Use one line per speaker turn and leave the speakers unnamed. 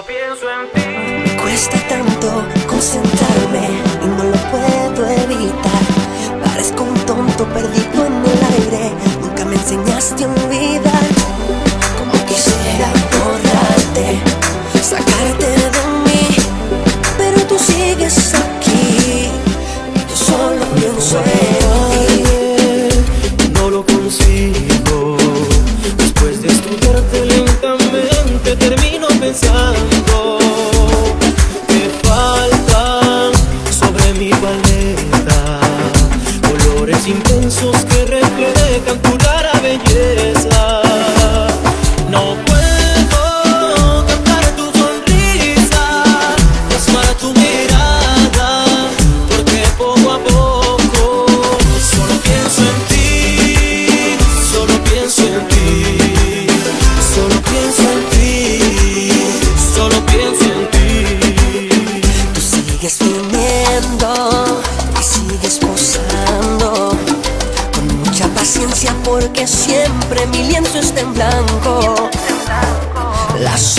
pienso en ti.
Me cuesta tanto concentrarme y no lo puedo evitar. Parezco un tonto perdido en el aire. Nunca me enseñaste a olvidar. Como quisiera borrarte, sacarte de mí, pero tú sigues aquí y yo solo pienso en ti.
No lo consigo. Después de estudiarte lentamente termino pensando que faltan sobre mi paleta colores intensos que reflejan tu rara belleza. No puedo captar tu sonrisa, plasmar tu mirada, porque poco a poco solo pienso en ti, solo pienso en ti, solo pienso en ti, solo pienso en ti.
Tú sigues viniendo y sigues posando con mucha paciencia porque siempre mi lienzo está en blanco. Las